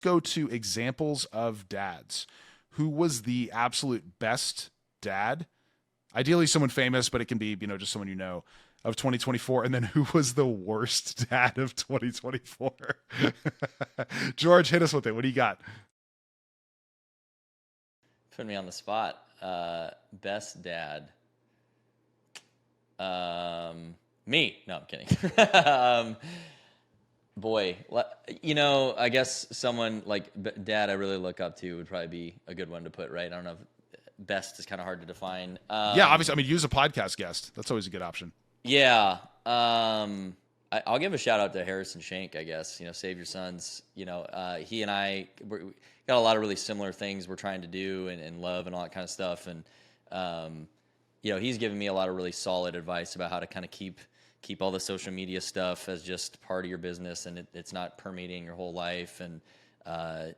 go to examples of dads. Who was the absolute best dad? Ideally someone famous, but it can be, just someone of 2024. And then who was the worst dad of 2024? George, hit us with it. What do you got? Put me on the spot. Best dad. Me. No, I'm kidding. Boy, I guess someone like dad I really look up to would probably be a good one to put, right? I don't know if best is kind of hard to define. Yeah, obviously. I mean, use a podcast guest. That's always a good option. Yeah. I'll give a shout out to Harrison Shank, I guess. Save Your Sons. He and I got a lot of really similar things we're trying to do and love and all that kind of stuff. And, he's given me a lot of really solid advice about how to kind of keep all the social media stuff as just part of your business and it's not permeating your whole life. And, I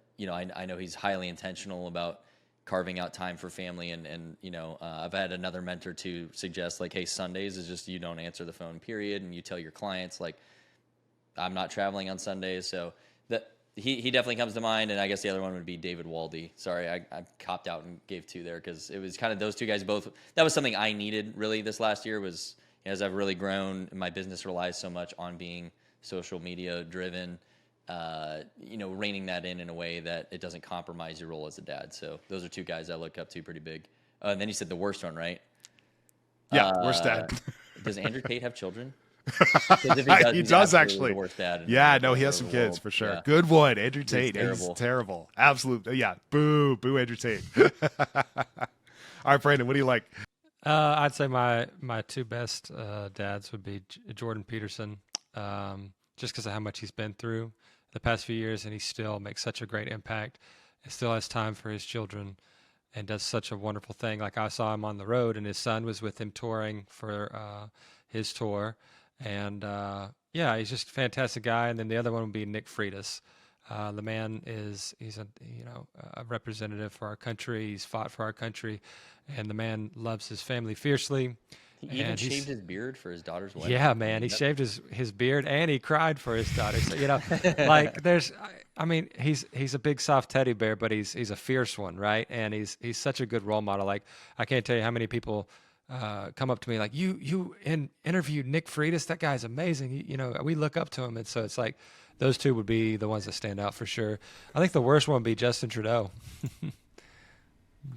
know he's highly intentional about carving out time for family. And I've had another mentor to suggest like, hey, Sundays is just, you don't answer the phone, period. And you tell your clients like, I'm not traveling on Sundays. So that he definitely comes to mind. And I guess the other one would be David Waldy. Sorry, I copped out and gave two there because it was kind of those two guys both. That was something I needed really this last year was, as I've really grown, my business relies so much on being social media driven, reining that in a way that it doesn't compromise your role as a dad. So those are two guys I look up to pretty big. And then you said the worst one, right? Yeah, worst dad. Does Andrew Tate have children? If he does actually. The worst dad yeah, no, he has some kids for sure. Yeah. Good one, Andrew Tate. He's terrible. Absolutely. Yeah, boo Andrew Tate. All right, Brandon, what do you like? I'd say my two best dads would be Jordan Peterson, just because of how much he's been through the past few years, and he still makes such a great impact and still has time for his children and does such a wonderful thing. Like I saw him on the road, and his son was with him touring for his tour, and he's just a fantastic guy. And then the other one would be Nick Freitas. The man he's a representative for our country. He's fought for our country, and the man loves his family fiercely. He even shaved his beard for his daughter's wedding. Yeah, man, he shaved his beard and he cried for his daughter. So he's a big soft teddy bear, but he's a fierce one, right? And he's such a good role model. Like I can't tell you how many people come up to me like you interviewed Nick Freitas. That guy's amazing. We look up to him, and so it's like. Those two would be the ones that stand out for sure. I think the worst one would be Justin Trudeau.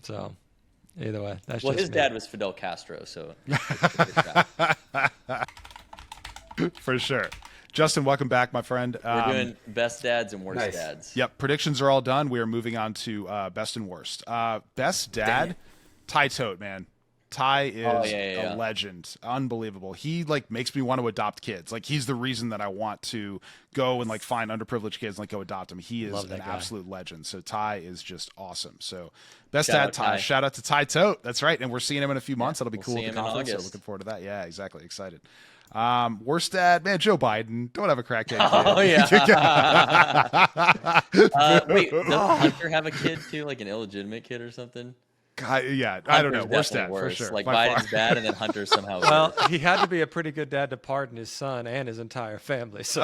So, either way, that's just his dad was Fidel Castro, so for sure. Justin, welcome back, my friend. We're doing best dads and worst dads. Yep, predictions are all done. We are moving on to best and worst. Best dad, Ty Tote, man. Ty is a legend. Unbelievable. He makes me want to adopt kids. He's the reason that I want to go and find underprivileged kids and go adopt them. He is an absolute legend. So Ty is just awesome. So best dad, Ty. Shout out to Ty Tote. That's right. And we're seeing him in a few months. That'll be cool at the conference. So looking forward to that. Yeah, exactly. Excited. Worst dad, man, Joe Biden. Don't have a crackhead kid. Oh yeah. Wait, does Hunter have a kid too, like an illegitimate kid or something? Yeah, I don't know. Worst dad, for sure. Biden's bad, and then Hunter somehow. Well, he had to be a pretty good dad to pardon his son and his entire family. So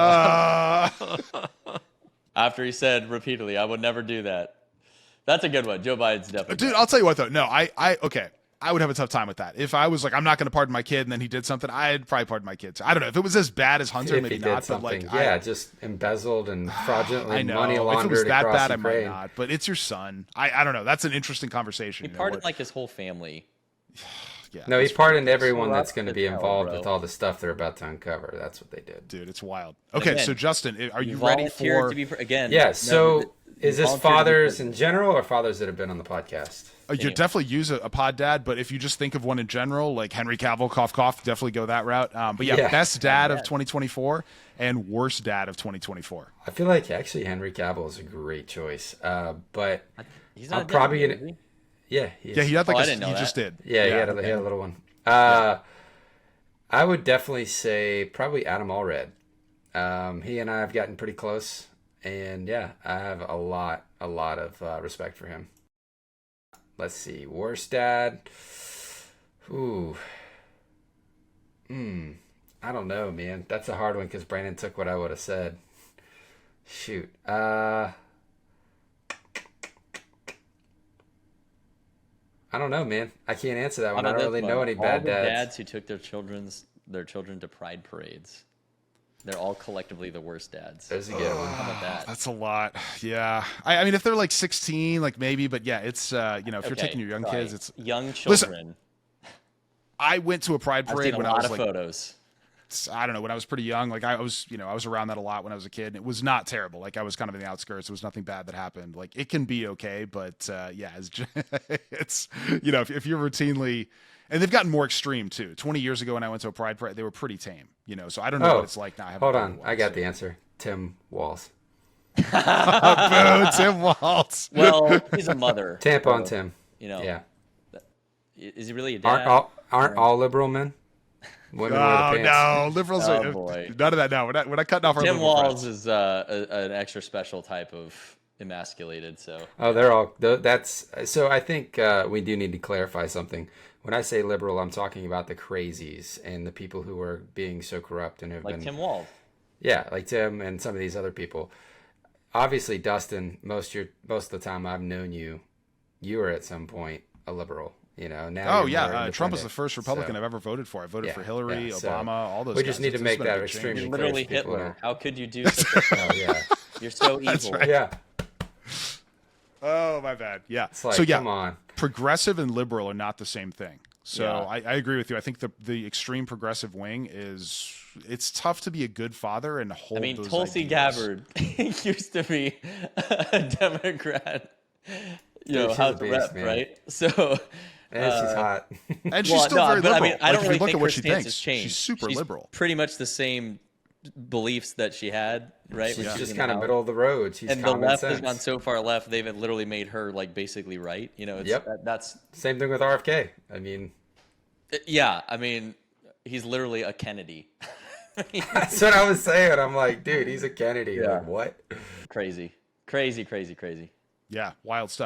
after he said repeatedly, "I would never do that." That's a good one. Joe Biden's definitely. Dude, I'll tell you what though. No, okay. I would have a tough time with that. If I was I'm not going to pardon my kid, and then he did something, I'd probably pardon my kids. I don't know if it was as bad as Hunter, maybe not. But just embezzled and fraudulently I know. money laundered. If it was that bad, Ukraine. I might not. But it's your son. I don't know. That's an interesting conversation. He pardoned his whole family. Yeah, no, he pardoned everyone that's going to be involved with all the stuff they're about to uncover. That's what they did. Dude, it's wild. Okay, so Justin, are you ready for to be again? Yeah. So is this fathers in general or fathers that have been on the podcast? You definitely use a pod dad, but if you just think of one in general, like Henry Cavill, cough, cough, definitely go that route. But best dad of 2024 and worst dad of 2024. I feel like actually Henry Cavill is a great choice. But he's not probably going to. Yeah, he had he just did. Yeah, he had a little one. I would definitely say probably Adam Allred. He and I have gotten pretty close, and I have a lot of respect for him. Let's see, worst dad. Ooh, I don't know, man. That's a hard one because Brandon took what I would have said. Shoot, I don't know, man. I can't answer that How one. I about don't this really one? know any All bad the dads. dads who took their children to pride parades. They're all collectively the worst dads. There's a good one. How about that? That's a lot. Yeah. I mean, if they're like 16, like maybe, but yeah, it's, if you're taking your young kids, it's young Listen, children. I went to a pride I've parade seen a when I lot was of like, photos. I don't know, when I was pretty young. Like I was around that a lot when I was a kid. And it was not terrible. Like I was kind of in the outskirts. There was nothing bad that happened. Like it can be okay, but yeah, it's if you're routinely, and they've gotten more extreme too. 20 years ago when I went to a pride parade, they were pretty tame. So I don't know what it's like now. Hold on, I got the answer. Tim Walls. Boo, Tim Waltz. Well, he's a mother. Tampon Tim. Yeah. Is he really a dad? Aren't all liberal men? Women wear the pants. No, liberals. Boy. None of that. No, we're not cutting off our Tim liberal Walls friends. is an extra special type of emasculated. So. Oh, they're all. That's so. I think we do need to clarify something. When I say liberal, I'm talking about the crazies and the people who are being so corrupt and have been. Like Tim Walls. Yeah, like Tim and some of these other people. Obviously, Dustin, most of the time I've known you, you were at some point a liberal. Now. Oh yeah, Trump was the first Republican I've ever voted for. I voted for Hillary, Obama, all those. We just need to make that extreme. extremely You're clear. literally Hitler. How could you do such a thing? Oh yeah, you're so evil. Right. Yeah. Oh my bad. Yeah. It's like, so yeah, come on. Progressive and liberal are not the same thing. So Yeah. I agree with you. I think the extreme progressive wing it's tough to be a good father and hold. I mean, those Tulsi ideals. Gabbard used to be a Democrat. Dude, House beast, rep, man. right? So. And she's hot. And she's still very but liberal. I mean, I don't if really you look think at her what she stance thinks, has changed. she's super liberal. Pretty much the same beliefs that she had, right? She's when she was just in kind the of House. middle of the road. She's And the common left sense. has gone so far left, they've literally made her like basically right. It's, Yep. that's Same thing with RFK. I mean, yeah. I mean, he's literally a Kennedy. that's what I was saying. I'm like, dude, he's a Kennedy. Yeah. Like, what? Crazy. Yeah, wild stuff.